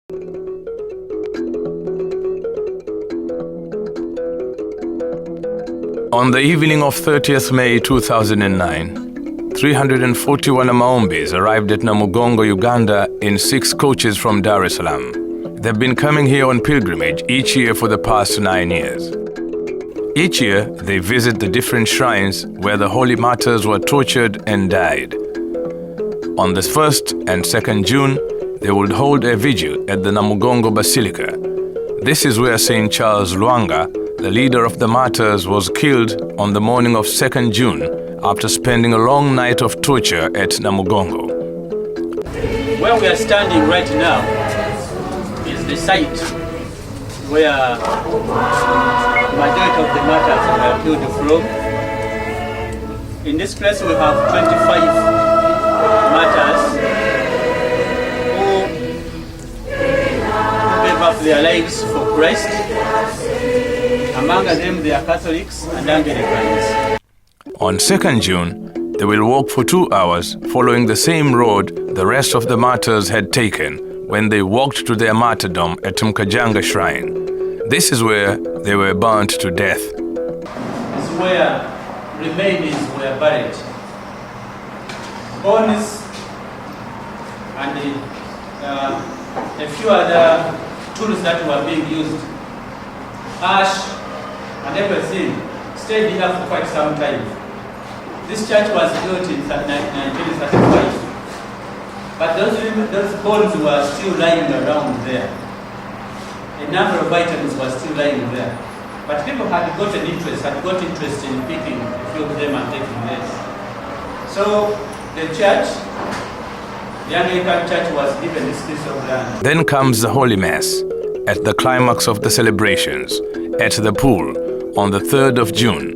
On the evening of 30th May 2009, 341 Maombis arrived at Namugongo, Uganda in 6 coaches from Dar es Salaam. They've been coming here on pilgrimage each year for the past 9 years. Each year, they visit the different shrines where the holy martyrs were tortured and died. On the 1st and 2nd June, they would hold a vigil at the Namugongo Basilica. This is where St. Charles Lwanga, the leader of the martyrs, was killed on the morning of 2nd June after spending a long night of torture at Namugongo. Where we are standing right now is the site where majority of the martyrs were killed from. In this place we have 25 martyrs who gave up their lives for Christ. Among them, they are Catholics and Anglicans. On 2nd June, they will walk for 2 hours, following the same road the rest of the martyrs had taken when they walked to their martyrdom at Mkajanga Shrine. This is where they were burnt to death. This is where remains were buried. Bones and a few other tools that were being used, ash and everything, stayed here for quite some time. This church was built in 1935, but those bones were still lying around there. A number of items were still lying there. But people had got interest in picking a few of them and taking this. So the church, the Anglican church, was given this piece of land. Then comes the Holy Mass at the climax of the celebrations at the pool on the 3rd of June.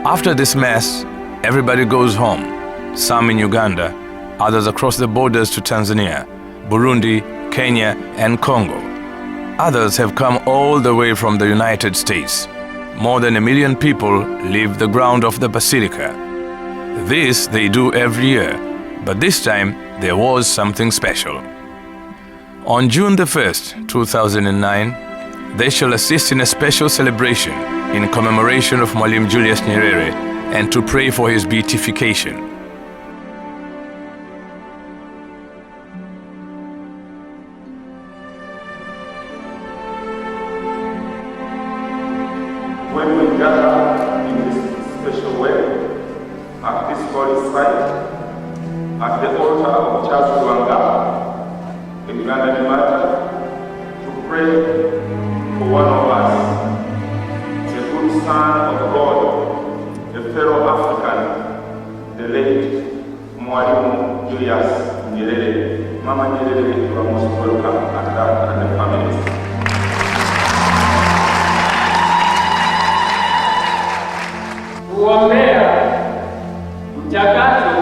After this mass, everybody goes home, some in Uganda, others across the borders to Tanzania, Burundi, Kenya, and Congo. Others have come all the way from the United States. More than 1 million people leave the ground of the Basilica. This they do every year, but this time there was something special. On June the 1st, 2009, they shall assist in a special celebration in commemoration of Mwalimu Julius Nyerere and to pray for his beatification. When we gather in this special way at this holy site, at the altar of Charles Lwanga, the Ugandan martyr, to pray for one of us, the good son of God, a fellow African, the late Mwalimu Julius Nyerere. Mama Nyerere, you are most welcome at that and the family. Kuombea mchakato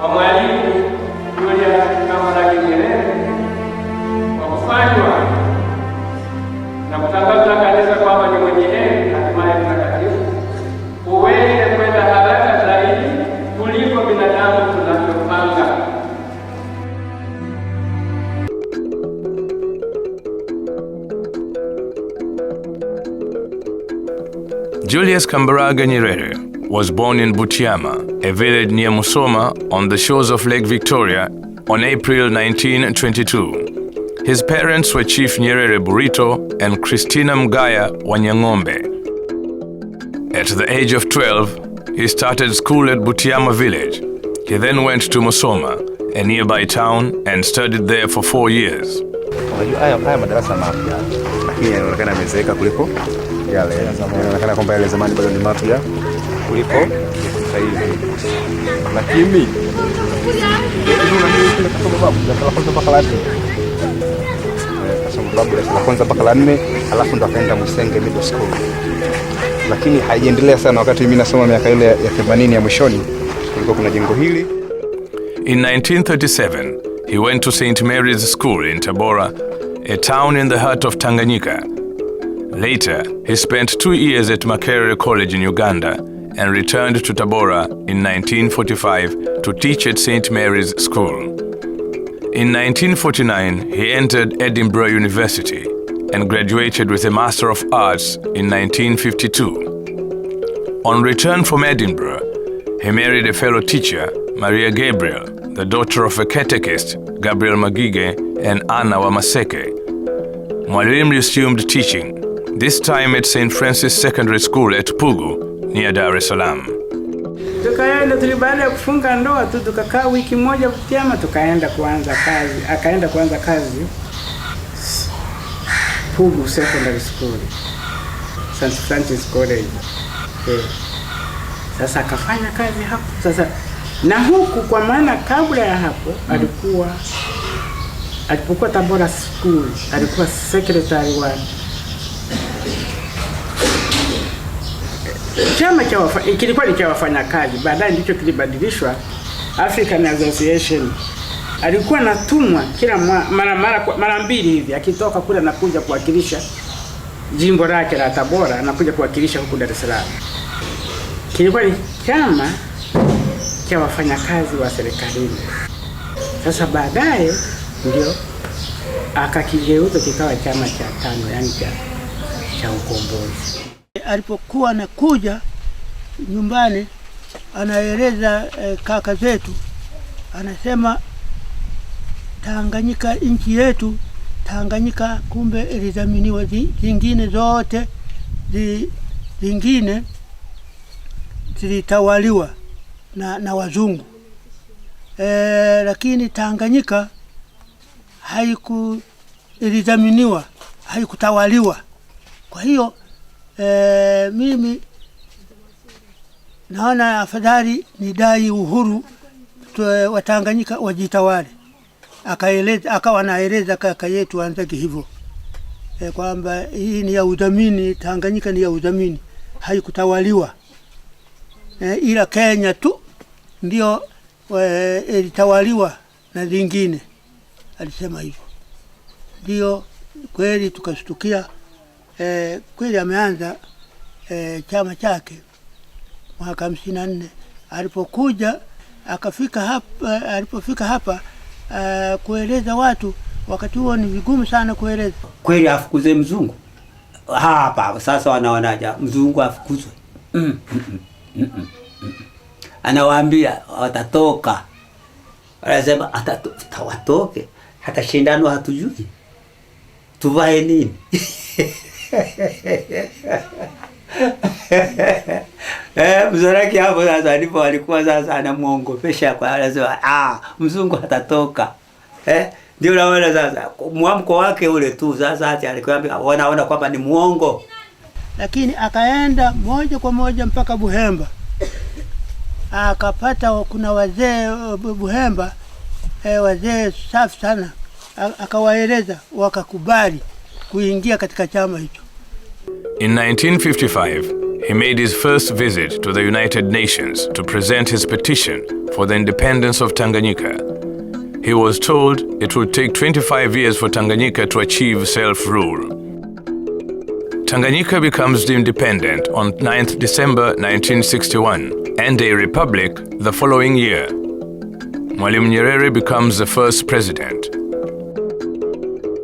wa Mwalimu Julius Nyerere kwa kufanywa na kutangaza kanisa kwamba ni mwenye heri hatimaye mtakatifu uweze kwenda haraka zaidi kuliko binadamu tunavyopanga. Julius Kambarage Nyerere was born in Butiama, a village near Musoma on the shores of Lake Victoria on April 1922. His parents were Chief Nyerere Burito and Christina Mgaya Wanyang'ombe. At the age of 12, he started school at Butiama village. He then went to Musoma a nearby town, and studied there for 4 years. Haya madarasa mapya, lakini yanaonekana yamezeeka kuliko yale. Yanaonekana kwamba yale zamani bado ni mapya kuliko sasa hivi. Lakini la kwanza mpaka la 4, alafu ndo akaenda Musenge Middle School. Lakini haiendelea sana. Wakati mimi nasoma miaka ile ya 80 ya mwishoni, kulikuwa kuna jengo hili. In 1937, he went to St. Mary's School in Tabora, a town in the heart of Tanganyika. Later, he spent 2 years at Nyerere College in Uganda and returned to Tabora in 1945 to teach at St. Mary's School. In 1949, he entered Edinburgh University and graduated with a Master of Arts in 1952. On return from Edinburgh, he married a fellow teacher, Maria Gabriel, the daughter of a catechist, Gabriel Magige and Anna Wamaseke. Mwalimu resumed teaching, this time at St. Francis Secondary School at Pugu, near Dar es Salaam. Tukaenda baada ya kufunga ndoa tu tukakaa wiki moja Butiama, tukaenda kuanza kazi. Akaenda kuanza kazi Pugu Secondary School, St. Francis College. Sasa akafanya kazi hapo. Sasa na huku, kwa maana kabla ya hapo alipokuwa Tabora School, alikuwa secretary wa chama cha kilikuwa ni cha wafanyakazi, baadaye ndicho kilibadilishwa African Association. Alikuwa natumwa kila mara mbili hivi, akitoka kule na kuja kuwakilisha jimbo lake la Tabora na kuja kuwakilisha huku Dar es Salaam. Kilikuwa ni chama cha wafanyakazi wa serikalini. Sasa baadaye ndio akakigeuza kikawa chama cha tano, yani cha ukombozi. Alipokuwa anakuja nyumbani anaeleza kaka zetu, anasema Tanganyika nchi yetu, Tanganyika kumbe ilidhaminiwa, zingine zote zingine zilitawaliwa na wazungu. Lakini Tanganyika ilidhaminiwa, haikutawaliwa. Kwa hiyo mimi naona afadhali nidai uhuru wa Tanganyika wajitawale. Akawa anaeleza kaka yetu Anzaki hivyo, kwamba hii ni ya udhamini, Tanganyika ni ya udhamini, haikutawaliwa. Ila Kenya tu ndio ilitawaliwa na zingine, alisema hivyo. Ndio kweli tukashtukia, kweli ameanza chama chake mwaka 54. Alipokuja alipofika hapa kueleza watu, wakati huo ni vigumu sana kueleza. Kweli afukuze mzungu hapa, sasa wanaonaje mzungu afukuzwe? Anawaambia watatoka, anasema atawatoke, hata shindano hatujui tuvae nini. Mzoraki hapo sasa ndipo alikuwa sasa anamuongopesha, kwa anasema mzungu hatatoka. Ndio naona sasa mwamko wake ule tu sasa, hata alikwambia wanaona kwamba ni muongo. Lakini akaenda moja kwa moja mpaka Buhemba, akapata kuna wazee Buhemba, wazee safi sana, akawaeleza, wakakubali kuingia katika chama hicho. In 1955, he made his first visit to the United Nations to present his petition for the independence of Tanganyika. He was told it would take 25 years for Tanganyika to achieve self-rule. Tanganyika becomes independent on 9th December 1961 and a republic the following year. Mwalimu Nyerere becomes the first president.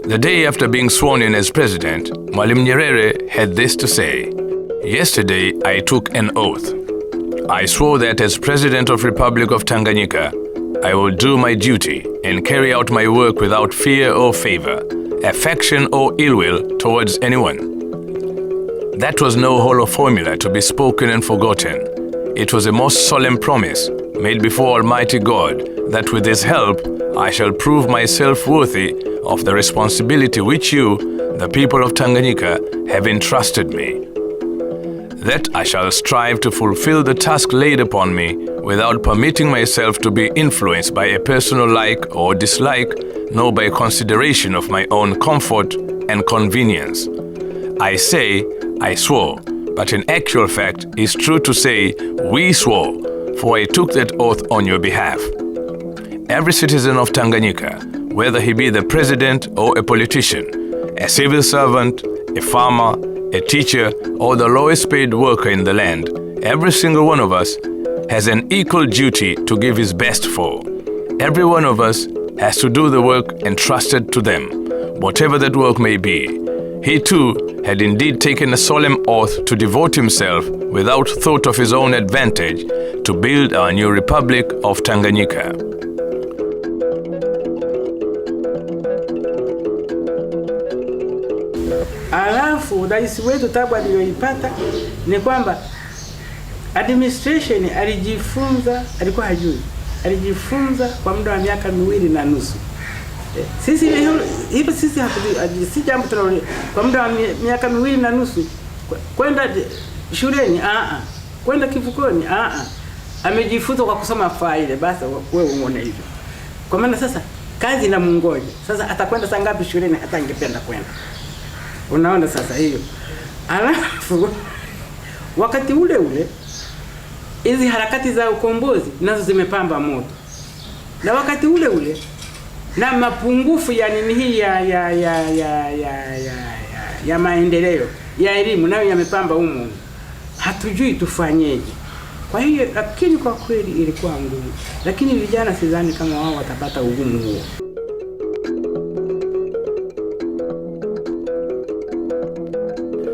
The day after being sworn in as president, Mwalimu Nyerere had this to say: "Yesterday I took an oath. I swore that as President of Republic of Tanganyika, I will do my duty and carry out my work without fear or favor, affection or ill will towards anyone." That was no hollow formula to be spoken and forgotten. It was a most solemn promise made before Almighty God, that with His help I shall prove myself worthy of the responsibility which you, the people of Tanganyika, have entrusted me. That I shall strive to fulfill the task laid upon me without permitting myself to be influenced by a personal like or dislike, nor by consideration of my own comfort and convenience. I say, I swore, but in actual fact, it's true to say, we swore, for I took that oath on your behalf. Every citizen of Tanganyika, whether he be the president or a politician, a civil servant, a farmer, a teacher, or the lowest paid worker in the land, every single one of us has an equal duty to give his best for. Every one of us has to do the work entrusted to them, whatever that work may be. He too had indeed taken a solemn oath to devote himself without thought of his own advantage to build our new Republic of Tanganyika. Alafu rais wetu tabu aliyoipata ni kwamba administration alikuwa hajui. Alijifunza kwa muda wa miaka 2.5. Sisi si jambo tunalo kwa muda wa miaka 2.5 kwenda shuleni kwenda kivukoni amejifunza kwa kusoma faile basi wewe uone hivyo. Kwa maana sasa kazi na mungoje. Sasa atakwenda saa ngapi shuleni hata ingependa kwenda. Unaona sasa hiyo. Alafu wakati ule hizi harakati za ukombozi nazo zimepamba moto. Na wakati ule na mapungufu ya nini hii ya maendeleo ya elimu nayo yamepamba humo. Hatujui tufanyeje. Kwa hiyo lakini kwa kweli ilikuwa ngumu. Lakini vijana sidhani kama wao watapata ugumu huo.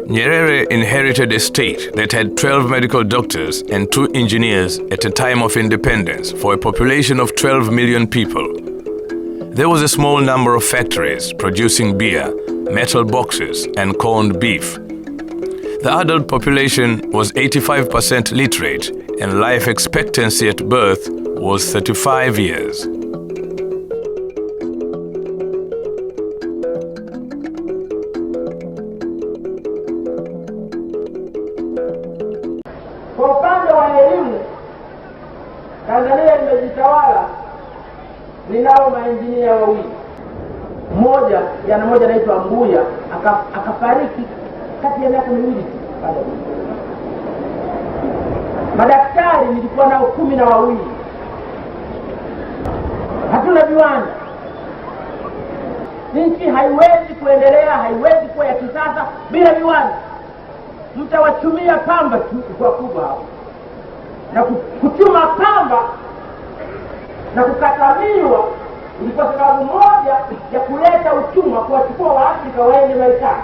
Nyerere inherited a state that had 12 medical doctors and 2 engineers at a time of independence for a population of 12 million people. There was a small number of factories producing beer, metal boxes, and corned beef. The adult population was 85% literate, and life expectancy at birth was 35 years. Kwa upande wa elimu, Tanzania imejitawala. Ninao maengineer wawili. Mmoja anaitwa Mbuya, akafariki kati ya miaka 2. Madaktari nilikuwa nao 12. Hatuna viwanda. Nchi haiwezi kuendelea, haiwezi kuwa ya kisasa bila viwanda. Mtawachumia pamba tu kwa kubwa hapo. Na kuchuma pamba na kukatamiwa ilikuwa sababu moja ya kuleta uchumi kuwachukua Waafrika waende Marekani.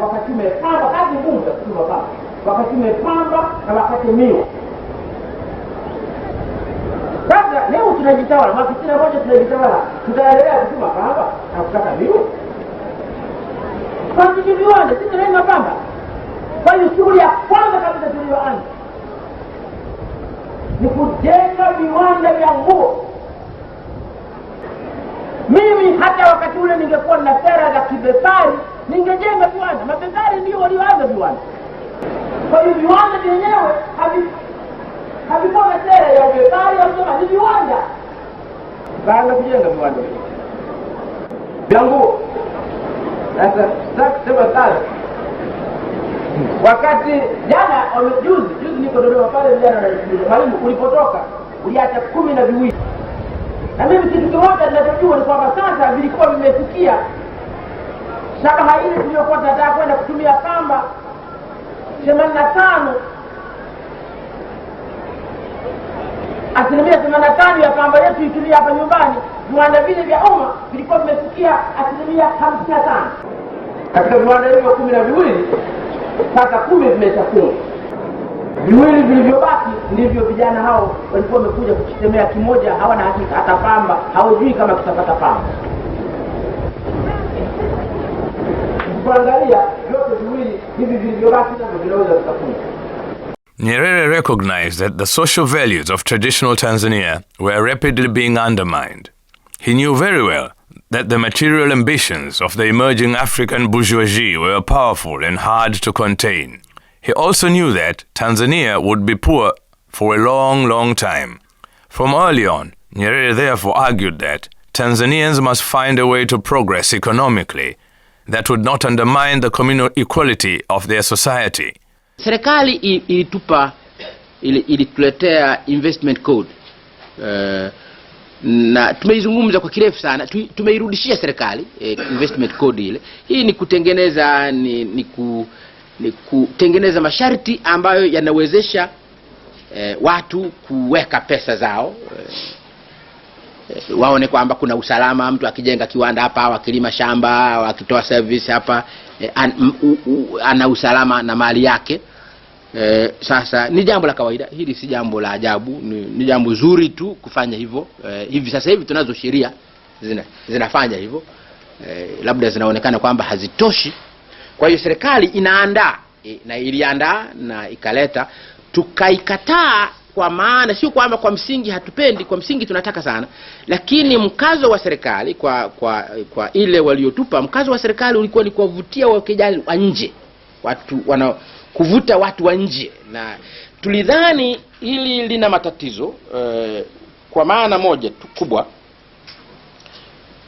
Wakachume pamba, kazi ngumu ya kuchuma pamba. Wakachume pamba na wakatemiwa. Sasa leo tunajitawala, mwaka 61 tunajitawala. Tutaendelea kuchuma pamba na kukatamiwa. Kwa nini viwanda? Sisi tunaenda pamba. Kwa hiyo shughuli ya kwanza kabisa tuliyoanza ni kujenga viwanda vya nguo. Mimi hata wakati ule ningekuwa na sera za kibepari, ningejenga viwanda. Mabepari ndio walioanza viwanda. Kwa hiyo viwanda vyenyewe havikuwa na sera ya ubepari au sema ni viwanda. Baada kujenga viwanda vya nguo. Sasa sema sana. Wakati jana juzi niko Dodoma pale vijana na mwalimu ulipotoka uliacha 12. Na mimi kitu kimoja ninachojua ni kwamba sasa vilikuwa vimefikia shabaha ile tuliyokuwa tunataka kwenda kutumia pamba 85. 85% ya pamba yetu itumia hapa nyumbani. Viwanda vile vya umma vilikuwa vimefikia 55%. Katika viwanda hivyo 12 sasa 10 vimeshafungwa. Viwili vilivyobaki ndivyo vijana hao walikuwa wamekuja kukitemea kimoja, hawana hakika hata pamba, hawajui kama kitapata pamba. Kuangalia vyote viwili hivi vilivyobaki ndio vinaweza kufungwa. Nyerere recognized that the social values of traditional Tanzania were rapidly being undermined. He knew very well that the material ambitions of the emerging African bourgeoisie were powerful and hard to contain. He also knew that Tanzania would be poor for a long, long time. From early on, Nyerere therefore argued that Tanzanians must find a way to progress economically that would not undermine the communal equality of their society. Serikali ilituletea investment code. Na tumeizungumza kwa kirefu sana, tumeirudishia serikali investment code ile. Hii ni kutengeneza kutengeneza masharti ambayo yanawezesha watu kuweka pesa zao, waone kwamba kuna usalama. Mtu akijenga kiwanda hapa au akilima shamba au akitoa service hapa, ana usalama na mali yake. Sasa ni jambo la kawaida, hili si jambo la ajabu, ni jambo zuri tu kufanya hivyo. Hivi sasa hivi tunazo sheria zinafanya hivyo, labda zinaonekana kwamba hazitoshi. Kwa hiyo serikali inaandaa na iliandaa na ikaleta, tukaikataa, kwa maana sio kwamba kwa msingi hatupendi, kwa msingi tunataka sana, lakini mkazo wa serikali kwa ile waliotupa, mkazo wa serikali ulikuwa ni kuwavutia wawekezaji wa nje, kuvuta watu wa nje. Na tulidhani hili lina matatizo kwa maana moja tu kubwa,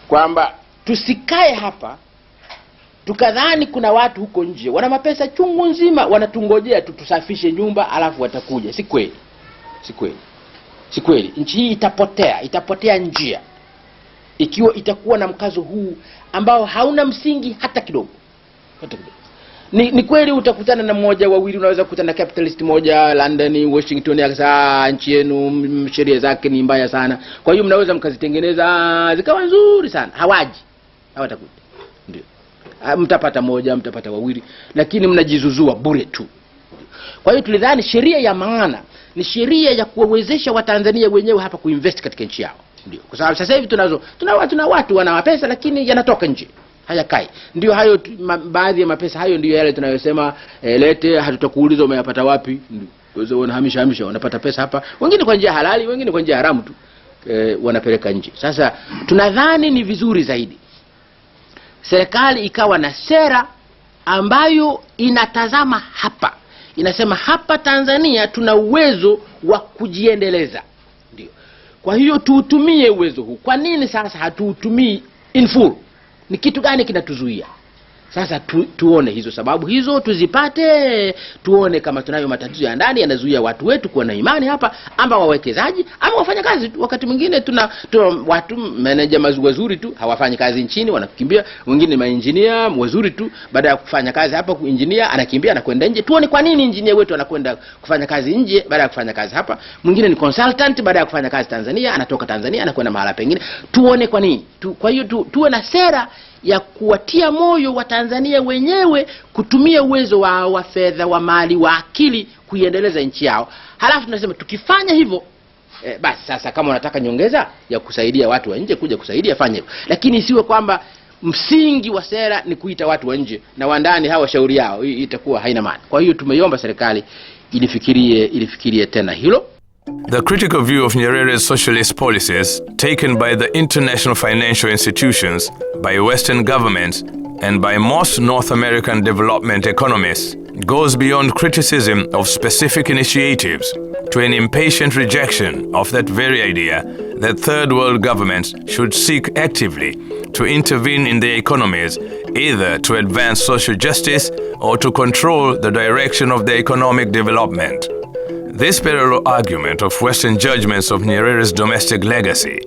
kwamba tusikae hapa tukadhani kuna watu huko nje wana mapesa chungu nzima wanatungojea tusafishe nyumba alafu watakuja. Si kweli. Si kweli. Nchi hii itapotea njia ikiwa itakuwa na mkazo huu ambao hauna msingi hata kidogo. Ni kweli utakutana na mmoja wawili, unaweza kukutana na capitalist moja London, Washington, akasema nchi yenu sheria zake ni mbaya sana, kwa hiyo mnaweza mkazitengeneza zikawa nzuri sana. Hawatakuja. Ndio. Mtapata moja, mtapata wawili, lakini mnajizuzua bure tu. Kwa hiyo tulidhani sheria ya maana ni sheria ya kuwawezesha Watanzania wenyewe hapa kuinvest katika nchi yao. Ndio. Kwa sababu sasa hivi tuna watu wana pesa lakini yanatoka nje, hayakai. Ndio hayo baadhi ya mapesa hayo ndio yale tunayosema lete, hatutakuuliza umeyapata wapi. Ndio wanahamisha wanapata pesa hapa, wengine kwa njia halali, wengine kwa njia haramu tu, wanapeleka nje. Sasa tunadhani ni vizuri zaidi serikali ikawa na sera ambayo inatazama hapa, inasema hapa Tanzania tuna uwezo wa kujiendeleza. Ndio. Kwa hiyo tuutumie uwezo huu. Kwa nini sasa hatuutumii in full? Ni kitu gani kinatuzuia? Sasa tuone hizo sababu hizo, tuzipate, tuone kama tunayo matatizo ya ndani yanazuia watu wetu kuwa na imani hapa, ama wawekezaji ama wafanya kazi tu. Wakati mwingine tuna watu manager wazuri tu hawafanyi kazi nchini, wanakimbia. Wengine maengineer wazuri tu, baada ya kufanya kazi hapa engineer anakimbia na kwenda nje. Tuone kwa nini engineer wetu anakwenda kufanya kazi nje baada ya kufanya kazi hapa. Mwingine ni consultant, baada ya kufanya kazi Tanzania anatoka Tanzania anakwenda mahali pengine. Tuone kwa nini. Kwa hiyo tuwe na sera ya kuwatia moyo wa Tanzania wenyewe kutumia uwezo wao wa fedha, wa mali, wa akili kuiendeleza nchi yao. Halafu tunasema tukifanya hivyo basi sasa kama unataka nyongeza ya kusaidia watu wa nje kuja kusaidia, fanya hivyo. Lakini isiwe kwamba msingi wa sera ni kuita watu wa nje na wa ndani hawa shauri yao, itakuwa haina maana. Kwa hiyo tumeiomba serikali ilifikirie tena hilo. The critical view of Nyerere's socialist policies, taken by the international financial institutions, by Western governments, and by most North American development economists, goes beyond criticism of specific initiatives to an impatient rejection of that very idea that third world governments should seek actively to intervene in their economies, either to advance social justice or to control the direction of their economic development. This parallel argument of Western judgments of Nyerere's domestic legacy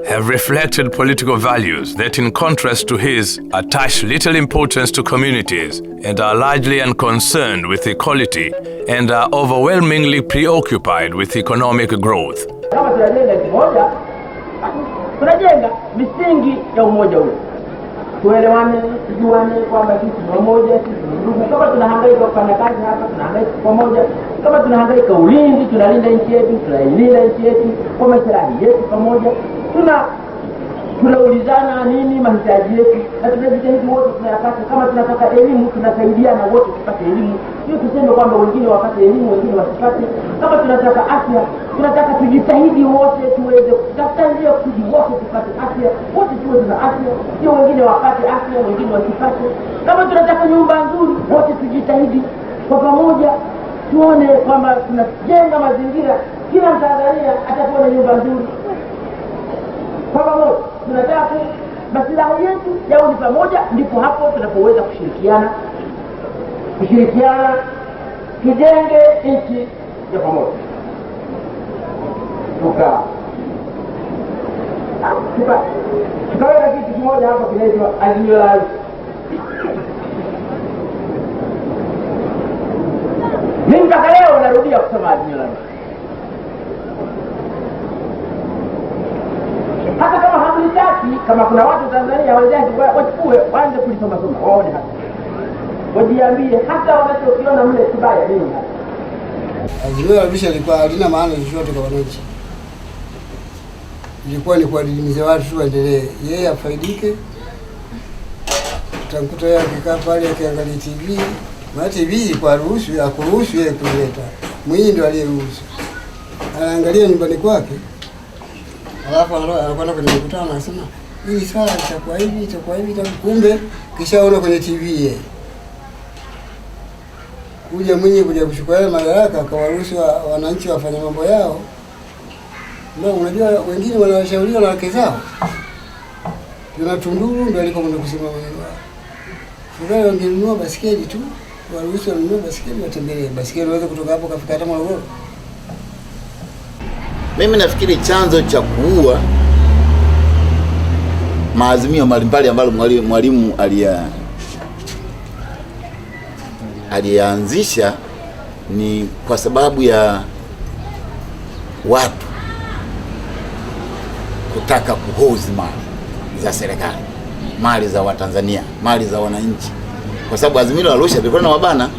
have reflected political values that, in contrast to his, attach little importance to communities and are largely unconcerned with equality and are overwhelmingly preoccupied with economic growth. Kama tunajenga kimoja, tunajenga misingi ya umoja huu. Tuelewane, tujuane kwamba sisi ni wamoja, sisi ni ndugu. Kama tunahangaika kufanya kazi hapa, tunahangaika pamoja. Kama tunahangaika ulinzi, tunalinda nchi yetu, tunailinda nchi yetu kwa maslahi yetu pamoja. tunaulizana nini mahitaji yetu, na tunajitahidi wote tunayapata. Kama tunataka elimu, tunasaidiana wote tupate elimu. Sio tuseme kwamba wengine wapate elimu, wengine wasipate. Kama tunataka afya, tunataka tujitahidi wote tuweze kutafuta njia kusudi wote tupate afya, wote tuwe na afya, sio wengine wapate afya, wengine wasipate. Kama tunataka nyumba nzuri, wote tujitahidi kwa pamoja, tuone kwamba tunajenga mazingira, kila Mtanzania atakuwa na nyumba nzuri. Kwa pamoja tunataka maslahi yetu yawe ni pamoja, ndipo hapo tunapoweza kushirikiana tujenge nchi ya pamoja. Tukaweka kitu kimoja hapa kinaitwa azimio la Arusha. Mimi mpaka leo narudia kusoma azimio la Arusha. Hata kama hamlitaki, kama kuna watu Tanzania wenzangu wachukue waanze kulisoma waone hapa. Wajiambie hata wanachokiona mle kibaya nini hapa. Azimio la Arusha lilikuwa halina maana yoyote kwa wananchi. Ilikuwa ni kuadilimisha watu tu waendelee. Yeye afaidike. Utamkuta yeye akikaa pale akiangalia TV. Maana TV kwa akuruhusu yeye kuleta. Mwinyi ndio aliyeruhusu. Anaangalia nyumbani kwake. Alafu anakwenda kwenye mkutano anasema hii swala itakuwa hivi, kumbe kishaona kwenye TV yeye. Kuja Mwinyi kuja kuchukua madaraka akawaruhusu wananchi wafanye mambo yao. Ndio unajua wengine wanashauriwa na wake zao. Tuna Tunduru ndio alikokwenda kusema maneno yao. Fulani wangenunua basikeli tu, waruhusu wanunue basikeli watembelee. Basikeli waweze kutoka hapo kafika hata Morogoro. Mimi nafikiri chanzo cha kuua maazimio mbalimbali ambayo mwalimu alianzisha ni kwa sababu ya watu kutaka kuhozi mali za serikali, mali za Watanzania, mali za wananchi, kwa sababu azimio la Arusha lilikuwa na wabana.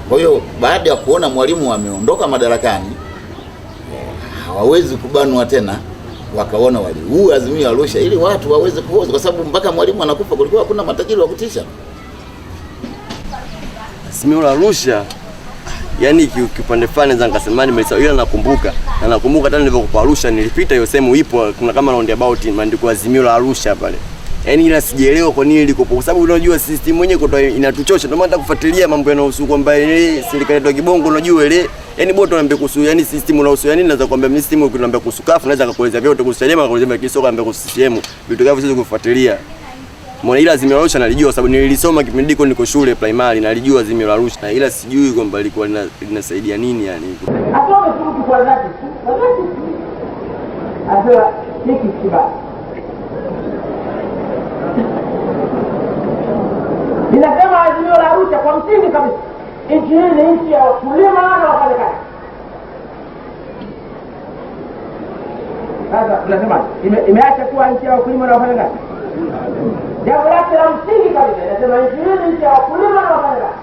Kwa hiyo baada ya kuona mwalimu ameondoka madarakani, hawawezi kubanwa tena, wakaona huu azimio la Arusha ili watu waweze kuhozi, kwa sababu mpaka mwalimu anakufa kulikuwa hakuna matajiri wa kutisha. Azimio la Arusha yani kipande fulani za nikasema nimeisahau, ila nakumbuka hata nilipokuwa Arusha nilipita hiyo sehemu ipo, kuna kama roundabout imeandikwa azimio la Arusha pale. Yaani ila sijaelewa kwa nini liko, kwa sababu unajua system yenyewe inatuchosha. Ndio maana kufuatilia mambo yanayohusu kwamba ile serikali ya Kibongo unajua ile, yani bora tunaambia kuhusu yani system unahusu yani, naweza kuambia mimi system ukiniambia kuhusu kafu naweza kukueleza vyote kuhusu Chadema, kueleza kisoka ambia kuhusu CCM, vitu gani siwezi kufuatilia. Mbona ila azimio la Arusha nalijua sababu nilisoma kipindi niko shule primary, nalijua azimio la Arusha, ila sijui kwamba lilikuwa linasaidia nini yani. Hapo mtu kwa dhati asema hiki kibaya. Ninasema azimio la Arusha kwa msingi kabisa. Nchi hii ni nchi ya wakulima na wafanyakazi. Sasa tunasema imeacha kuwa nchi ya wakulima na wafanyakazi. Jambo lake la msingi kabisa inasema nchi hii ni nchi ya wakulima na wafanyakazi.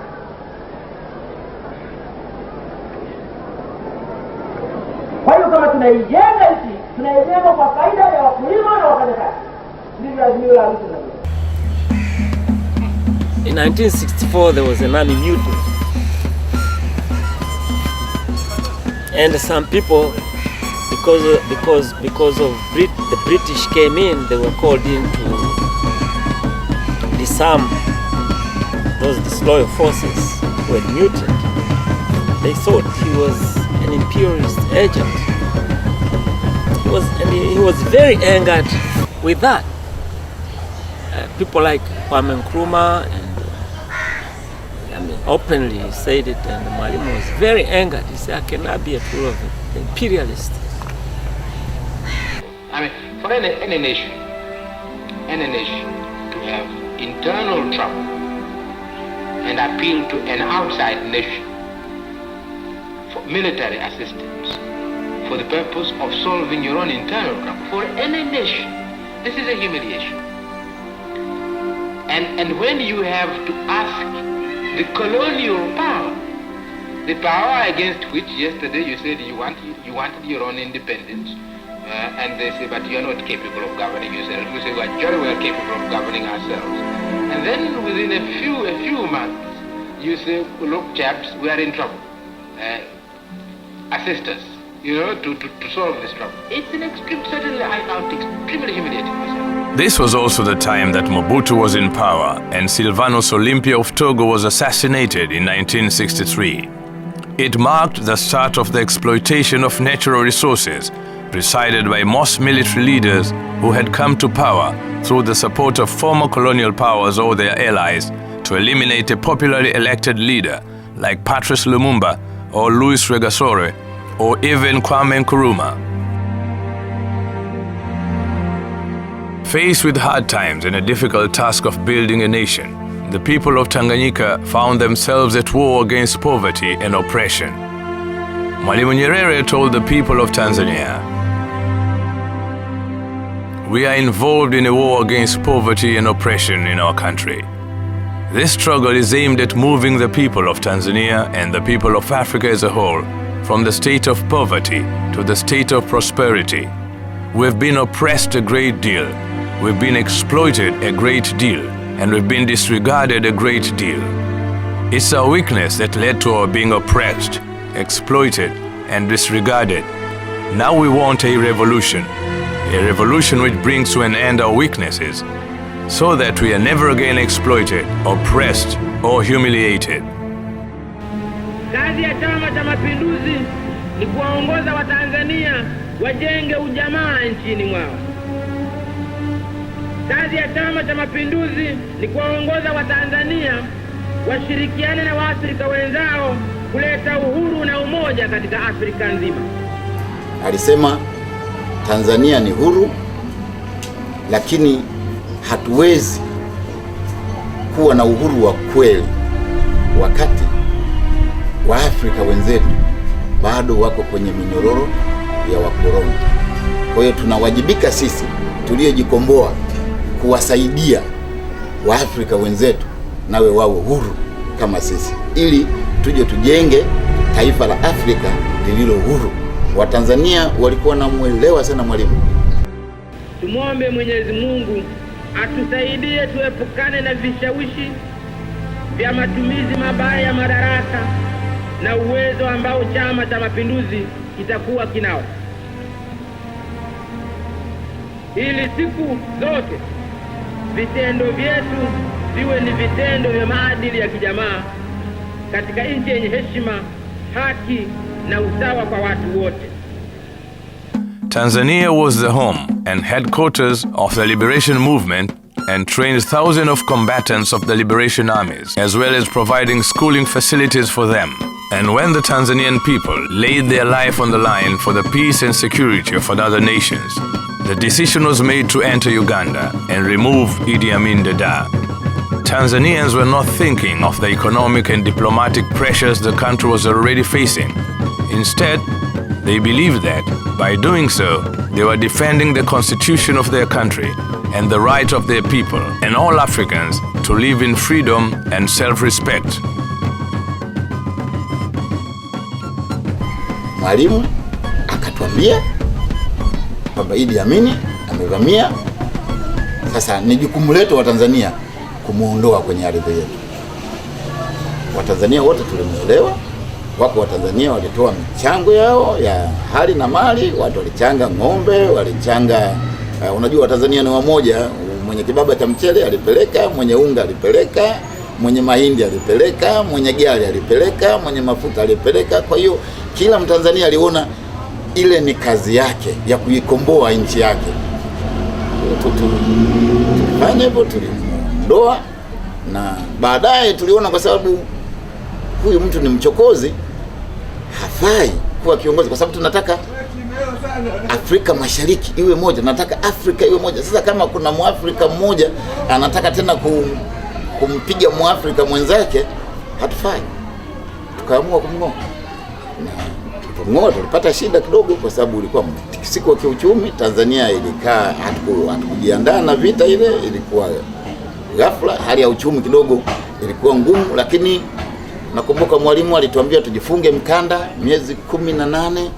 Kwa hiyo kama tunaijenga nchi, tunaijenga kwa faida ya wakulima na wafanyakazi. Ndivyo azimio la Arusha linasema. In 1964, there was an army mutiny, and some people, because the British came in, they were called in to disarm those disloyal forces who had mutinied. They thought he was an imperialist agent. He was very angered with that. People like Kwame Nkrumah and openly said it, and Mwalimu was very angered. He said, I cannot be a tool of the imperialist. I mean, for any nation to have internal trouble and appeal to an outside nation for military assistance for the purpose of solving your own internal trouble, for any nation, this is a humiliation. And when you have to ask the colonial power, the power against which yesterday you said you wanted your own independence, and they say, but you're not capable of governing yourself. We say, we're very well capable of governing ourselves. And then within a few months, you say, look, chaps, we are in trouble. Assist us, to solve this trouble. It's an extreme, certainly I found extremely humiliating myself. This was also the time that Mobutu was in power and Sylvanus Olympia of Togo was assassinated in 1963. It marked the start of the exploitation of natural resources, presided by most military leaders who had come to power through the support of former colonial powers or their allies to eliminate a popularly elected leader like Patrice Lumumba or Louis Rwagasore or even Kwame Nkrumah. Faced with hard times and a difficult task of building a nation, the people of Tanganyika found themselves at war against poverty and oppression. Mwalimu Nyerere told the people of Tanzania, "We are involved in a war against poverty and oppression in our country. This struggle is aimed at moving the people of Tanzania and the people of Africa as a whole from the state of poverty to the state of prosperity. We've been oppressed a great deal, we've been exploited a great deal, and we've been disregarded a great deal. It's our weakness that led to our being oppressed, exploited, and disregarded. Now we want a revolution which brings to an end our weaknesses, so that we are never again exploited, oppressed, or humiliated." Kazi ya Chama cha Mapinduzi ni kuwaongoza Watanzania wajenge ujamaa nchini mwao. Kazi ya Chama cha Mapinduzi ni kuwaongoza Watanzania washirikiane na Waafrika wenzao kuleta uhuru na umoja katika Afrika nzima. Alisema Tanzania ni huru, lakini hatuwezi kuwa na uhuru wa kweli wakati Waafrika wenzetu bado wako kwenye minyororo ya wakoloni. Kwa hiyo tunawajibika sisi tuliojikomboa kuwasaidia Waafrika wenzetu nawe wawe huru kama sisi, ili tuje tujenge taifa la Afrika lililo huru. Watanzania walikuwa namuelewa sana Mwalimu. Tumuombe Mwenyezi Mungu atusaidie tuepukane na vishawishi vya matumizi mabaya ya madaraka na uwezo ambao Chama cha Mapinduzi kitakuwa kinao, ili siku zote vitendo vyetu viwe ni vitendo vya maadili ya kijamaa katika nchi yenye heshima, haki na usawa kwa watu wote. Tanzania was the home and headquarters of the liberation movement and trained thousands of combatants of the liberation armies, as well as providing schooling facilities for them. And when the Tanzanian people laid their life on the line for the peace and security of other nations, the decision was made to enter Uganda and remove Idi Amin Dada. Tanzanians were not thinking of the economic and diplomatic pressures the country was already facing. Instead, they believed that by doing so, they were defending the constitution of their country and the right of their people and all Africans to live in freedom and self-respect. Mwalimu akatuambia kwamba Idi Amin amevamia, sasa ni jukumu letu wa Tanzania kumuondoa kwenye ardhi yetu. Watanzania wote tulimuelewa. Wako Watanzania walitoa michango yao ya hali na mali, watu walichanga ng'ombe, walichanga unajua Watanzania ni wamoja, mwenye kibaba cha mchele alipeleka, mwenye unga alipeleka, mwenye mahindi alipeleka, mwenye gari alipeleka, mwenye mafuta alipeleka. Kwa hiyo kila Mtanzania aliona ile ni kazi yake ya kuikomboa nchi yake. Tulifanya hivyo, tulimuondoa, na baadaye tuliona kwa sababu huyu mtu ni mchokozi, hafai kuwa kiongozi, kwa sababu tunataka Afrika Mashariki iwe moja, tunataka Afrika iwe moja. Sasa kama kuna Mwafrika mmoja anataka tena kumpiga Mwafrika mwenzake, hatufai. Tukaamua kumng'oa. Na tulipata shida kidogo kwa sababu ulikuwa mtikisiko wa kiuchumi. Tanzania ilikaa hatukujiandaa na vita ile, ilikuwa ghafla, hali ya uchumi kidogo ilikuwa ngumu, lakini nakumbuka Mwalimu alituambia tujifunge mkanda miezi 18.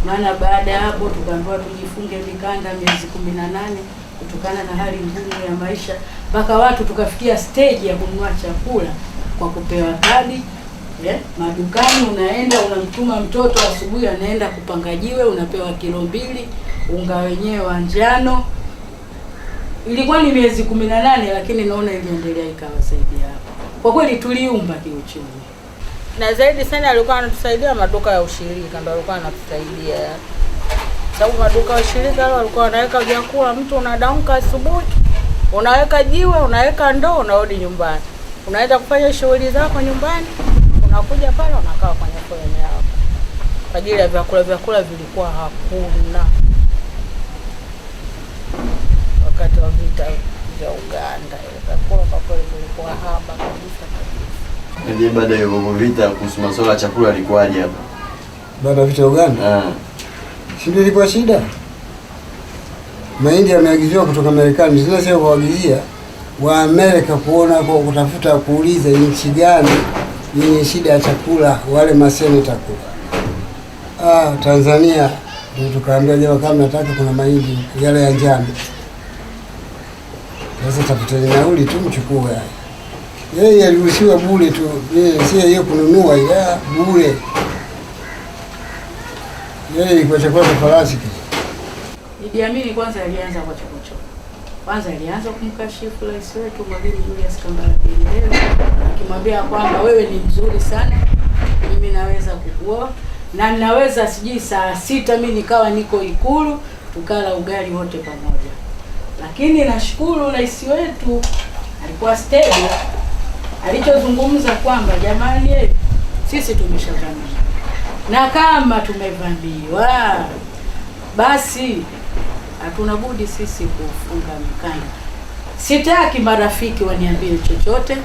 Maana baada ya hapo tukaambiwa tujifunge mikanda miezi 18 kutokana na hali ngumu ya maisha, mpaka watu tukafikia stage ya kununua chakula kwa kupewa kadi. Madukani unaenda unamtuma mtoto asubuhi anaenda kupangajiwe, unapewa kilo 2 unga wenyewe wa njano. Ilikuwa ni miezi 18, lakini naona iliendelea ikawasaidia hapo. Kwa kweli tuliumba kiuchumi. Na zaidi sana alikuwa anatusaidia maduka ya ushirika, ndio alikuwa anatusaidia. Sababu maduka ya ushirika walikuwa wanaweka vyakula, mtu unadamka asubuhi, unaweka jiwe, unaweka ndoo, unarudi nyumbani. Unaenda kufanya shughuli zako nyumbani, unakuja pale unakaa kwenye foleni yako. Kwa ajili ya vyakula vilikuwa hakuna. Wakati wa vita vya Uganda, vyakula kwa kweli vilikuwa haba kabisa. Ndio baada ya vita kuhusu masuala ya chakula alikuwaje hapa? Baada ya vita Uganda? Shida ilikuwa shida. Mahindi yameagiziwa kutoka Marekani, zile sio kuagizia wa Amerika kuona kwa kutafuta kuuliza nchi gani yenye shida ya chakula, wale maseneta kula. Tanzania ndio tukaambia leo kama nataka kuna mahindi yale ya njano. Sasa tafuteni nauli tu mchukue. Yeye aliruhusiwa bure tu, si yeye kununua ya bure. Yeye ilikuwa chakula cha farasi. Idi Amin kwanza alianza kwa chokochoko. Kwanza alianza kumkashifu rais wetu Mwalimu Julius K, akimwambia kwamba wewe ni mzuri sana, mimi naweza kukuoa na ninaweza sijui saa 6 mimi nikawa niko Ikulu tukala ugali wote pamoja. Lakini nashukuru rais wetu alikuwa stable, alichozungumza kwamba jamani, sisi tumeshavamiwa, na kama tumevamiwa basi hatuna budi sisi kufunga mikanda. Sitaki marafiki waniambie chochote,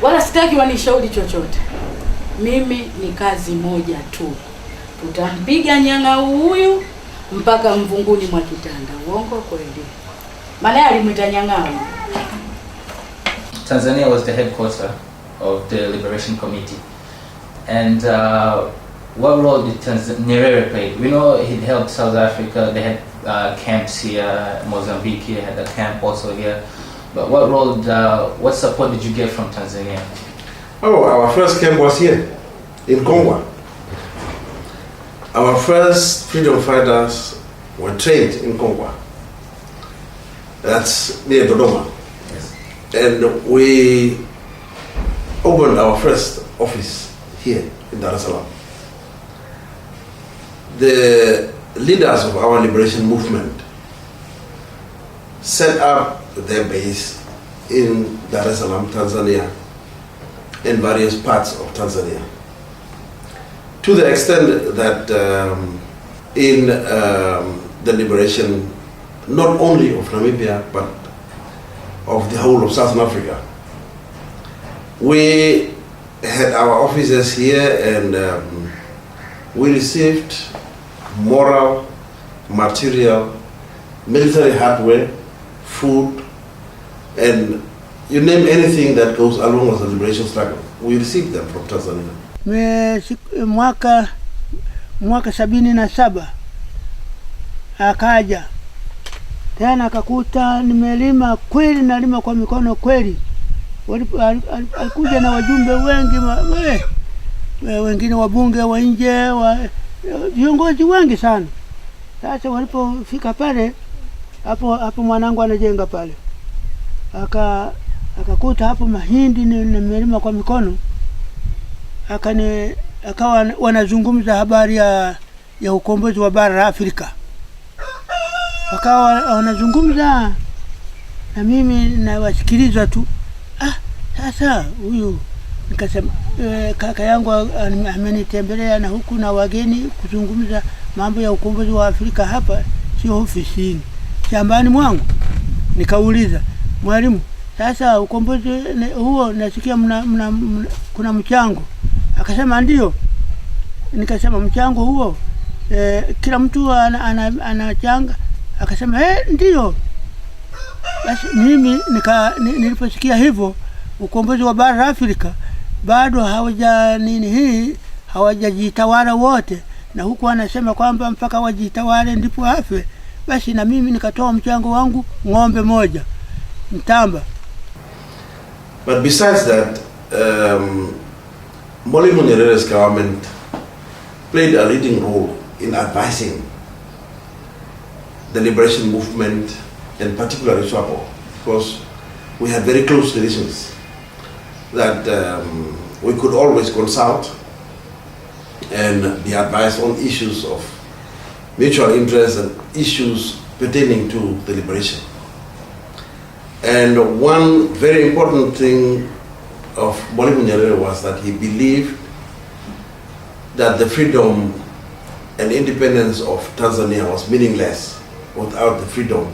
wala sitaki wanishauri chochote. Mimi ni kazi moja tu, tutampiga nyang'au huyu mpaka mvunguni mwa kitanda. Uongo kweli? Maana alimwita nyang'au. Tanzania was the headquarter of the Liberation Committee, and what role did Nyerere play? We know he helped South Africa. They had camps here. Mozambique had a camp also here. But what role, what support did you get from Tanzania? Oh, our first camp was here in Congo. Our first freedom fighters were trained in Congo. That's near Dodoma. Yes. And we opened our first office here in Dar es Salaam. The leaders of our liberation movement set up their base in Dar es Salaam, Tanzania, in various parts of Tanzania. To the extent that in the liberation, not only of Namibia, but of the whole of Southern Africa, we had our offices here, and we received moral, material, military hardware, food, and you name anything that goes along with the liberation struggle. We received them from Tanzania. Mwaka 77 akaja tena akakuta nimelima kweli, nalima kwa mikono kweli. Alikuja na wajumbe wengi, wengine wabunge wa nje, viongozi wengi sana. Sasa walipofika pale, hapo mwanangu anajenga pale, akakuta hapo mahindi nimelima kwa mikono. Akawa wanazungumza habari ya ukombozi wa bara la Afrika. Wakawa wanazungumza na mimi nawasikiliza tu. Sasa huyu nikasema kaka yangu amenitembelea na huku na wageni kuzungumza mambo ya ukombozi wa Afrika hapa, sio ofisini, shambani mwangu. Nikauliza, mwalimu, sasa ukombozi huo nasikia kuna mchango? Akasema ndio. Nikasema mchango huo kila mtu anachanga? Akasema ndio. Basi mimi niliposikia hivyo ukombozi wa bara la Afrika bado hawajajitawala wote, na huku anasema kwamba mpaka wajitawale ndipo afe. Basi na mimi nikatoa mchango wangu, ng'ombe moja mtamba. But besides that, Mwalimu Nyerere's government played a leading role in advising the liberation movement, and particularly SWAPO, because we had very close relations that we could always consult and be advised on issues of mutual interest and issues pertaining to the liberation. And one very important thing of Mwalimu Nyerere was that he believed that the freedom and independence of Tanzania was meaningless without the freedom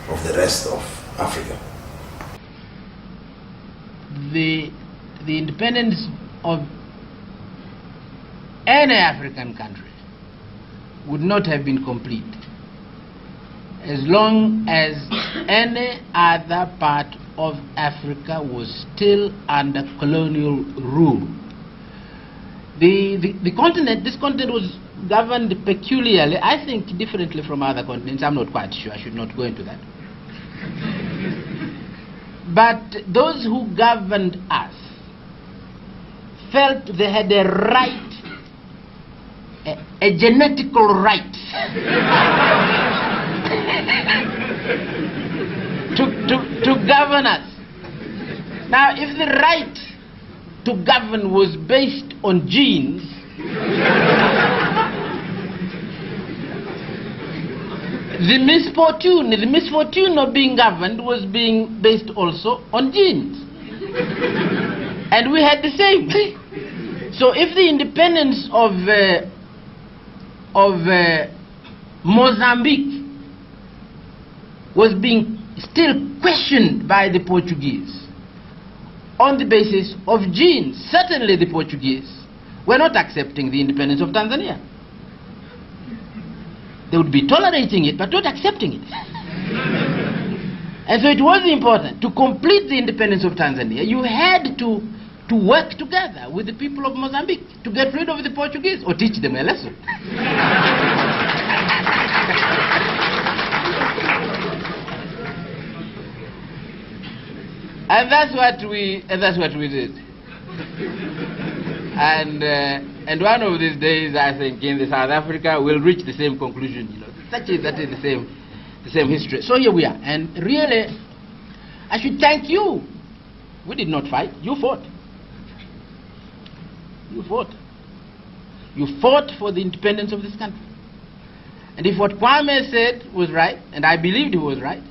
of the rest of Africa. The independence of any African country would not have been complete as long as any other part of Africa was still under colonial rule. The continent, this continent was governed peculiarly, I think differently from other continents. I'm not quite sure, I should not go into that. But those who governed us felt they had a right, a genetical right to govern us. Now, if the right to govern was based on genes, the misfortune of being governed was being based also on genes. And we had the same. So if the independence of Mozambique was being still questioned by the Portuguese on the basis of genes, certainly the Portuguese were not accepting the independence of Tanzania. They would be tolerating it, but not accepting it. And so it was important to complete the independence of Tanzania. You had to work together with the people of Mozambique to get rid of the Portuguese or teach them a lesson. And that's what we did. And one of these days, I think, in the South Africa, we'll reach the same conclusion. You know, that is the same history. So here we are. And really, I should thank you. We did not fight. You fought. You fought. You fought for the independence of this country. And if what Kwame said was right, and I believed he was right,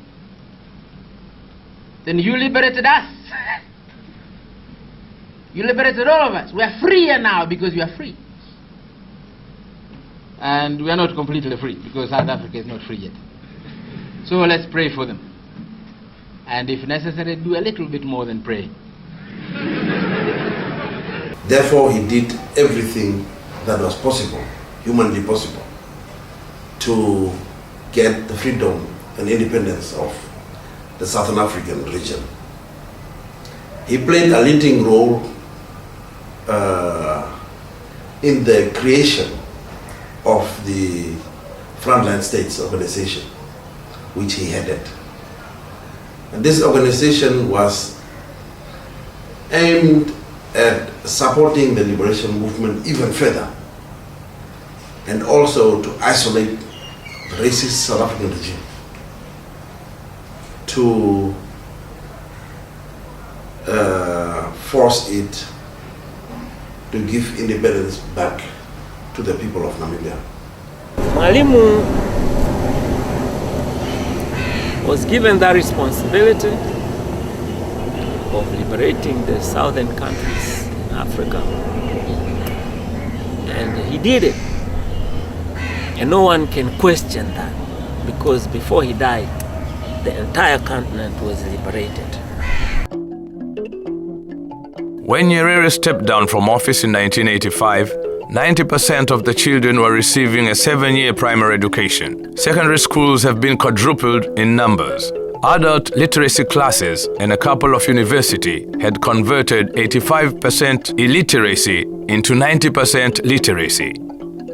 then you liberated us. You liberated all of us. We are freer now because we are free. And we are not completely free because South Africa is not free yet. So let's pray for them. And if necessary, do a little bit more than pray. Therefore, he did everything that was possible, humanly possible, to get the freedom and independence of the Southern African region. He played a leading role in the creation of the Frontline States organization, which he headed. And this organization was aimed at supporting the liberation movement even further, and also to isolate the racist South African regime, to force it to give independence back to the people of Namibia. Mwalimu was given that responsibility of liberating the southern countries in Africa. And he did it. And no one can question that, because before he died, the entire continent was liberated. When Nyerere stepped down from office in 1985, 90% of the children were receiving a 7-year primary education. Secondary schools have been quadrupled in numbers. Adult literacy classes and a couple of universities had converted 85% illiteracy into 90% literacy.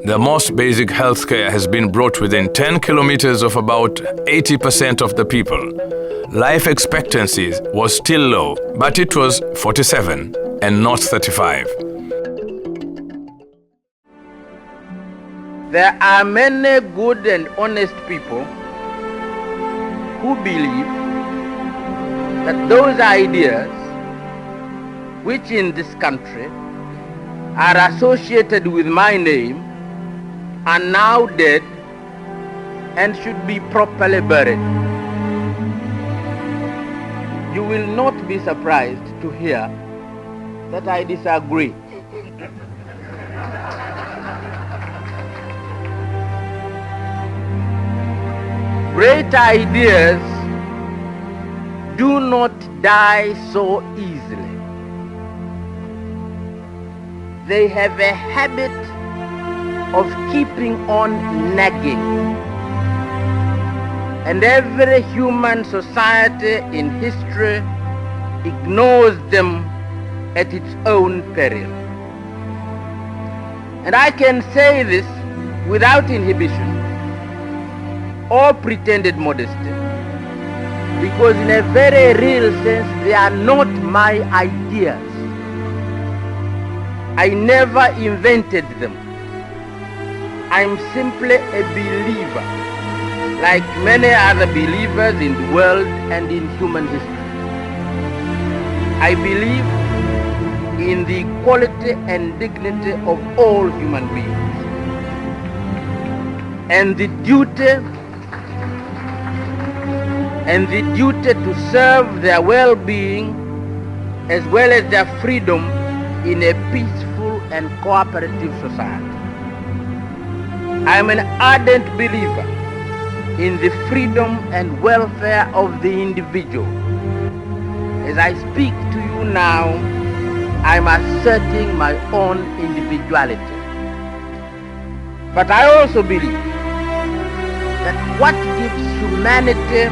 The most basic health care has been brought within 10 kilometers of about 80% of the people. Life expectancy was still low, but it was 47 and not 35. There are many good and honest people who believe that those ideas which in this country are associated with my name are now dead and should be properly buried. You will not be surprised to hear that I disagree. Great ideas do not die so easily. They have a habit of keeping on nagging. And every human society in history ignores them at its own peril. And I can say this without inhibition or pretended modesty, because in a very real sense they are not my ideas. I never invented them. I'm simply a believer, like many other believers in the world and in human history. I believe in the equality and dignity of all human beings, and the duty to serve their well-being as well as their freedom in a peaceful and cooperative society. I am an ardent believer in the freedom and welfare of the individual. As I speak to you now, I am asserting my own individuality. But I also believe that what gives humanity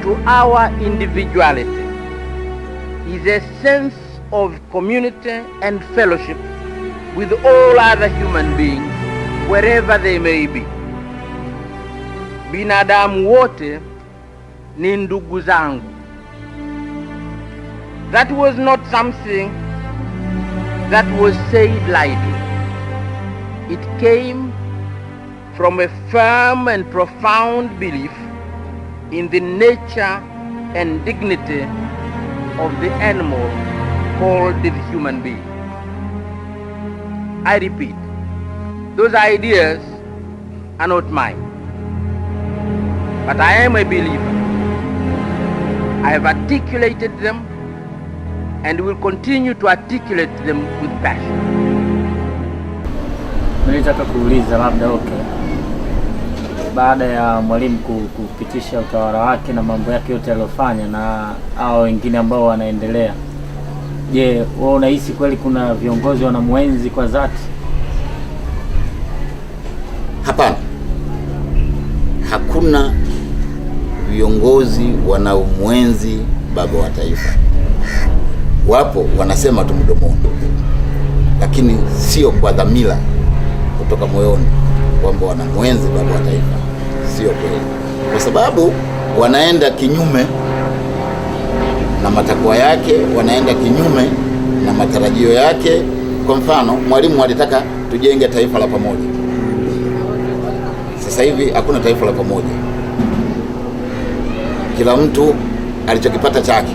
to our individuality is a sense of community and fellowship with all other human beings, wherever they may be. Binadamu wote ni ndugu zangu. That was not something that was said lightly. It came from a firm and profound belief in the nature and dignity of the animal called the human being. I repeat, those ideas are not mine, but I am a believer. I have articulated them and will continue to articulate them with passion. Nilitaka kuuliza labda baada ya mwalimu kupitisha utawala wake na mambo yake yote aliyofanya na hao wengine ambao wanaendelea, je, wewe unahisi kweli kuna viongozi wanamuenzi kwa dhati? Hapana. Hakuna viongozi wanaomuenzi baba wa taifa. Wapo wanasema tu mdomoni, lakini sio kwa dhamira kutoka moyoni kwamba wanamuenzi baba wa taifa. Sio kweli, kwa sababu wanaenda kinyume na matakwa yake, wanaenda kinyume na matarajio yake. Kwa mfano, Mwalimu alitaka tujenge taifa la pamoja. Sasa hivi hakuna taifa la pamoja. Kila mtu alichokipata chake.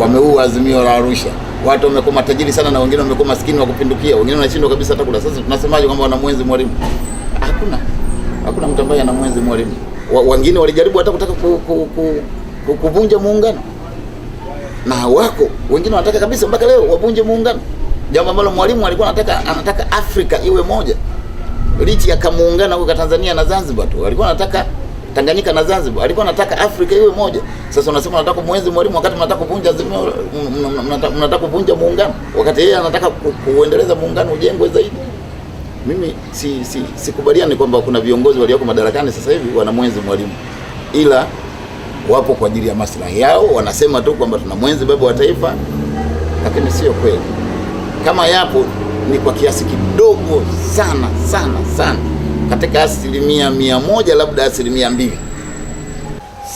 Wameua Azimio la Arusha. Watu wamekuwa matajiri sana na wengine wamekuwa maskini wa kupindukia. Wengine wanashindwa kabisa hata kula. Sasa tunasemaje kwamba wanamuenzi Mwalimu? Hakuna mtu ambaye anamuenzi Mwalimu. Wengine walijaribu hata kutaka kuvunja muungano. Na wako wengine wanataka kabisa mpaka leo wavunje muungano. Jambo ambalo Mwalimu alikuwa anataka Afrika iwe moja. Lichi ya kamuungana huko Tanzania na Zanzibar tu. Alikuwa anataka Tanganyika na Zanzibar. Alikuwa anataka Afrika iwe moja. Sasa unasema unataka kumuenzi Mwalimu wakati mnataka kuvunja Azimio, mnataka kuvunja muungano. Wakati yeye anataka kuendeleza muungano ujengwe zaidi. Mimi sikubaliani kwamba kuna viongozi walioko madarakani sasa hivi wanamuenzi Mwalimu. Ila wapo kwa ajili ya maslahi yao, wanasema tu kwamba tunamwenzi baba wa taifa, lakini sio kweli. Kama yapo ni kwa kiasi kidogo sana sana sana. katika 100%, labda 2%.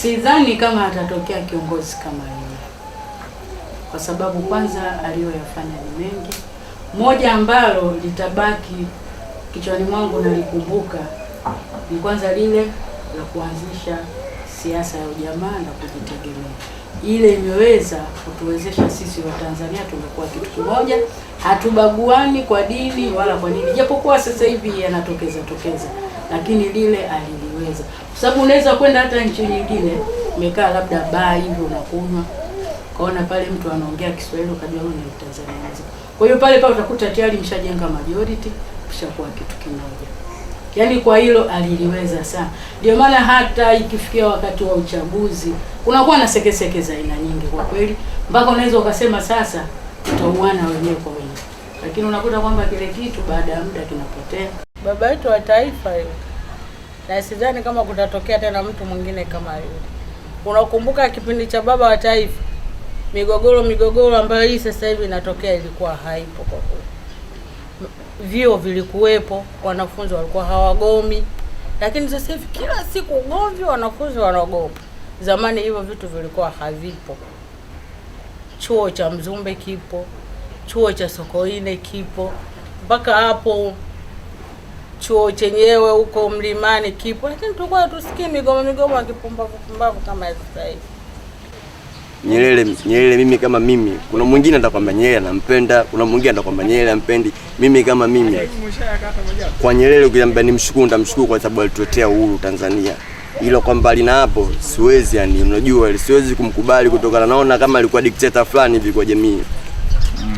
Sidhani kama atatokea kiongozi kama yeye, kwa sababu kwanza aliyoyafanya ni mengi. Moja ambalo litabaki kichwani mwangu na likumbuka ni kwanza lile la kuanzisha siasa ya ujamaa na kujitegemea. Ile imeweza kutuwezesha sisi wa Tanzania tumekuwa kitu kimoja, hatubaguani kwa dini wala kwa nini. Japokuwa sasa hivi yanatokeza, lakini lile aliliweza. Kwa sababu unaweza kwenda hata nchi nyingine, umekaa labda baa hivi unakunywa, kaona pale mtu anaongea Kiswahili ukajua huyu ni Tanzanians. Kwa hiyo pale utakuta tayari mshajenga majority, mshakuwa kitu kimoja. Yaani kwa hilo aliliweza sana. Ndio maana hata ikifikia wakati wa uchaguzi kunakuwa na sekeseke za aina nyingi kwa kweli, mpaka unaweza ukasema sasa tutauana wenyewe kwa wenyewe. Lakini unakuta kwamba kile kitu baada ya muda kinapotea. Baba yetu wa taifa yule. Na sidhani kama kutatokea tena mtu mwingine kama yule. Unakumbuka kipindi cha baba wa taifa? Migogoro ambayo hii sasa hivi inatokea ilikuwa haipo kwa kweli. Vio vilikuwepo, wanafunzi walikuwa hawagomi, lakini sasa hivi kila siku ugomvi, wanafunzi wanaogopa. Zamani hivyo vitu vilikuwa havipo. Chuo cha Mzumbe kipo, chuo cha Sokoine kipo, mpaka hapo chuo chenyewe huko Mlimani kipo, lakini tulikuwa tusikie migomo ya kipumbavu kama sasa hivi. Nyerere mimi kama mimi, kuna mwingine atakwambia Nyerere anampenda, kuna mwingine atakwambia Nyerere ampendi. Mimi kama mimi, kwa Nyerere ukiambia nimshukuru, nitamshukuru kwa sababu alituletea uhuru Tanzania. Ilo kwamba lina hapo siwezi, yani unajua siwezi kumkubali kutokana, naona kama alikuwa dikteta fulani hivi kwa jamii,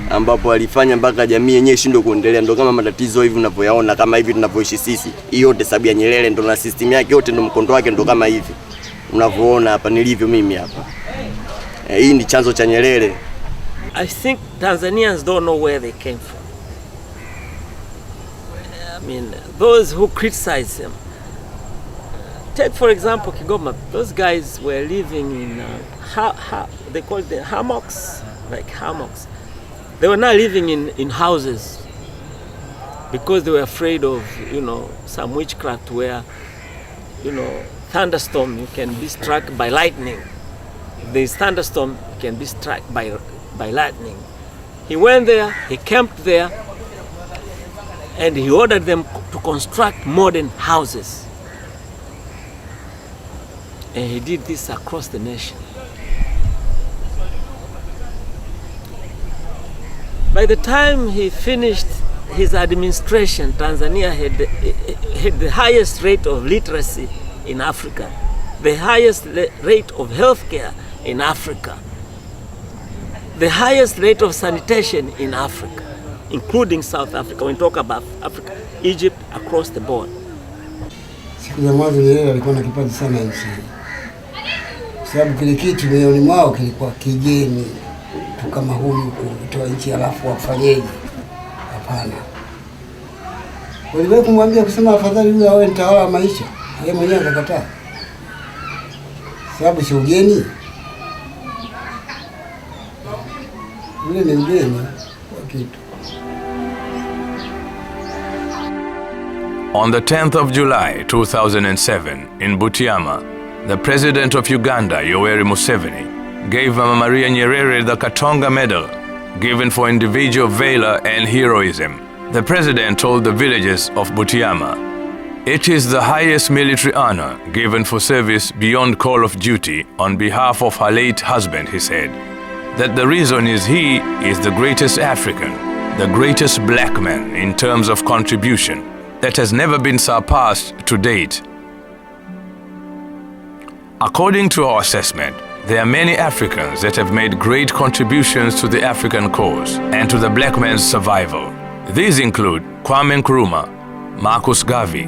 ambapo alifanya mpaka jamii yenyewe ishindwe kuendelea. Ndio kama matatizo hivi unavyoyaona kama hivi tunavyoishi sisi, hiyo yote sababu ya Nyerere, ndio na system yake yote, ndio mkondo wake, ndio kama hivi unavyoona hapa nilivyo mimi hapa. Hii ni chanzo cha Nyerere. I think Tanzanians don't know where they came from. I mean, those who criticize them. Take for example Kigoma. Those guys were living in they call it the hammocks, like hammocks. They were not living in houses because they were afraid of, some witchcraft where, thunderstorm, you can be struck by lightning. This thunderstorm can be struck by lightning. He went there, he camped there, and he ordered them to construct modern houses. And he did this across the nation. By the time he finished his administration, Tanzania had the highest rate of literacy in Africa, the highest rate of healthcare in Africa, the highest rate of sanitation in Africa, including South Africa. When we talk about Africa, Egypt, across the board. Siku za mwanzo Nyerere alikuwa na kipaji sana nchi, sababu kile kitu moyoni mwao kilikuwa kigeni tu, kama huyu kutoa nchi alafu wafanyeje? Hapana. Waliwahi kumwambia kusema afadhali huyu awe mtawala wa maisha, yeye mwenyewe akakataa, sababu si ugeni. Ule ni ugeni wa kitu. On the 10th of July 2007 in Butiama, the president of Uganda, Yoweri Museveni, gave Mama Maria Nyerere the Katonga Medal, given for individual valor and heroism. The president told the villagers of Butiama, "It is the highest military honor given for service beyond call of duty on behalf of her late husband," he said. That the reason is he is the greatest African, the greatest black man in terms of contribution that has never been surpassed to date. According to our assessment, there are many Africans that have made great contributions to the African cause and to the black man's survival. These include Kwame Nkrumah, Marcus Garvey,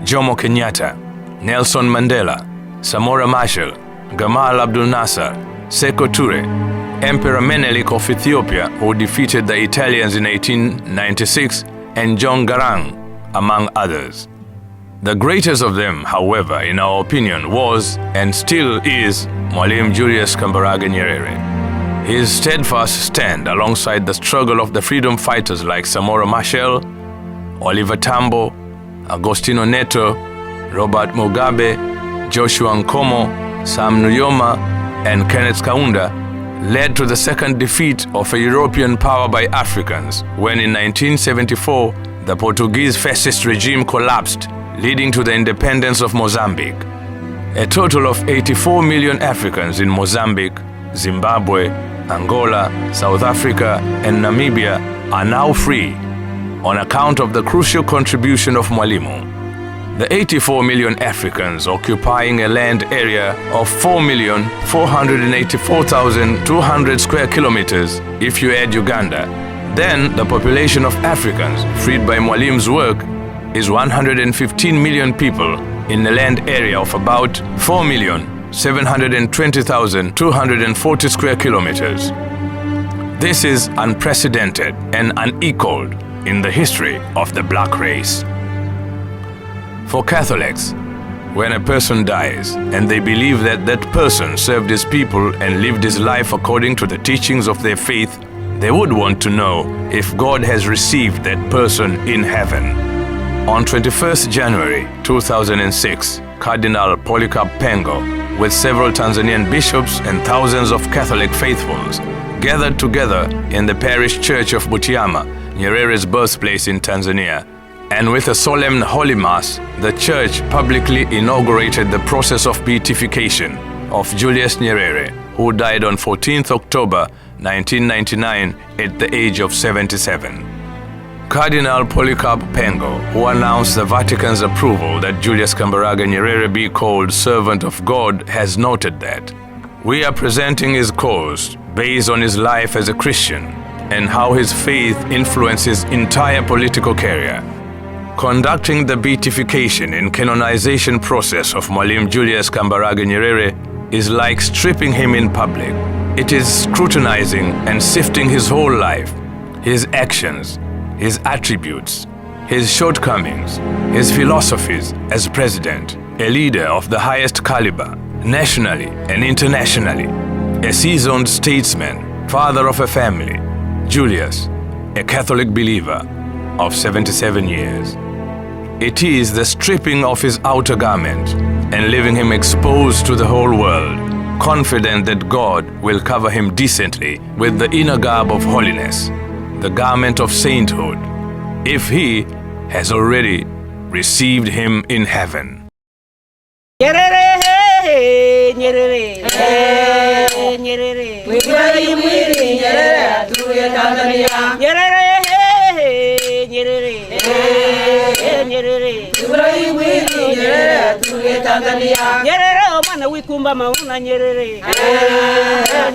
Jomo Kenyatta, Nelson Mandela, Samora Machel, Gamal Abdel Nasser, Sekou Toure, Emperor Menelik of Ethiopia, who defeated the Italians in 1896, and John Garang, among others. The greatest of them, however, in our opinion, was and still is Mwalimu Julius Nyerere. His steadfast stand alongside the struggle of the freedom fighters like Samora Machel, Oliver Tambo, Agostino Neto, Robert Mugabe, Joshua Nkomo, Sam Nujoma, and Kenneth Kaunda led to the second defeat of a European power by Africans when in 1974 the Portuguese fascist regime collapsed, leading to the independence of Mozambique. A total of 84 million Africans in Mozambique, Zimbabwe, Angola, South Africa, and Namibia are now free on account of the crucial contribution of Mwalimu. The 84 million Africans occupying a land area of 4,484,200 square kilometers if you add Uganda. Then the population of Africans freed by Mwalimu's work is 115 million people in a land area of about 4,720,240 square kilometers. This is unprecedented and unequaled in the history of the black race. For Catholics, when a person dies and they believe that that person served his people and lived his life according to the teachings of their faith, they would want to know if God has received that person in heaven. On 21st January 2006, Cardinal Polycarp Pengo, with several Tanzanian bishops and thousands of Catholic faithfuls, gathered together in the parish church of Butiama, Nyerere's birthplace in Tanzania. And with a solemn Holy Mass, the church publicly inaugurated the process of beatification of Julius Nyerere, who died on 14th October 1999 at the age of 77. Cardinal Polycarp Pengo, who announced the Vatican's approval that Julius Kambarage Nyerere be called Servant of God, has noted that we are presenting his cause based on his life as a Christian and how his faith influenced his entire political career. Conducting the beatification and canonization process of Mwalimu Julius Kambarage Nyerere is like stripping him in public. It is scrutinizing and sifting his whole life, his actions, his attributes, his shortcomings, his philosophies as president, a leader of the highest caliber, nationally and internationally, a seasoned statesman, father of a family, Julius, a Catholic believer of 77 years. It is the stripping of his outer garment and leaving him exposed to the whole world, confident that God will cover him decently with the inner garb of holiness, the garment of sainthood, if he has already received him in heaven. Nyerere, Nyerere, Nyerere, Nyerere, Nyerere, Tanzania. Nyerere, Nyerere, Nyerere, Nyerere, Tanzania. Nyerere, omwana wikumba mauna Nyerere,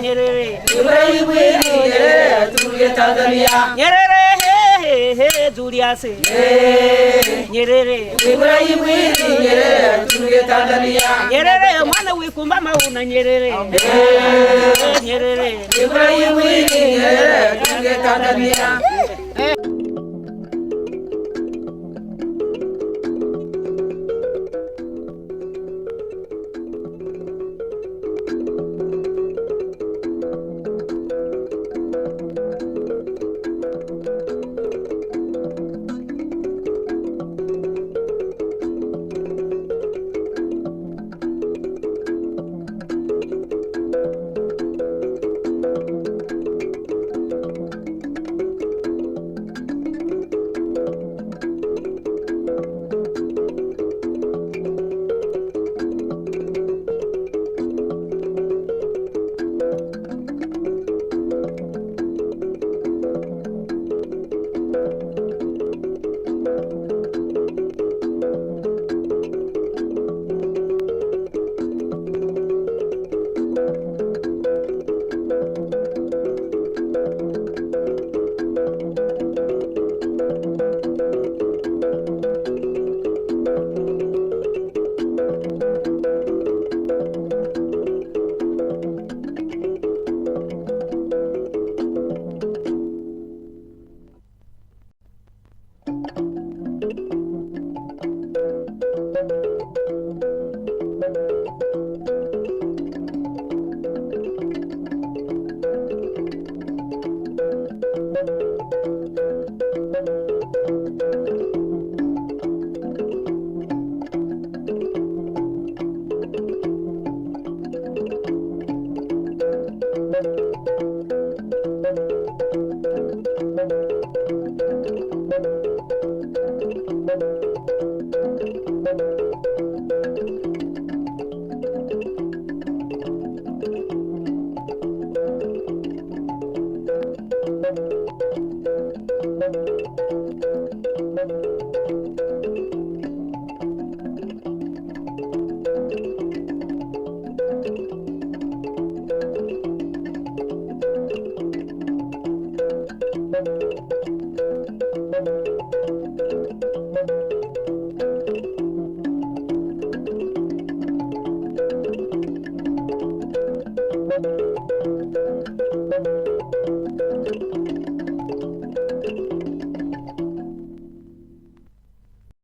Nyerere, Nyerere, Tanzania. Nyerere, Julius Nyerere, Nyerere, Tanzania. Nyerere, omwana wikumba mauna Nyerere, Nyerere, Nyerere, Tanzania.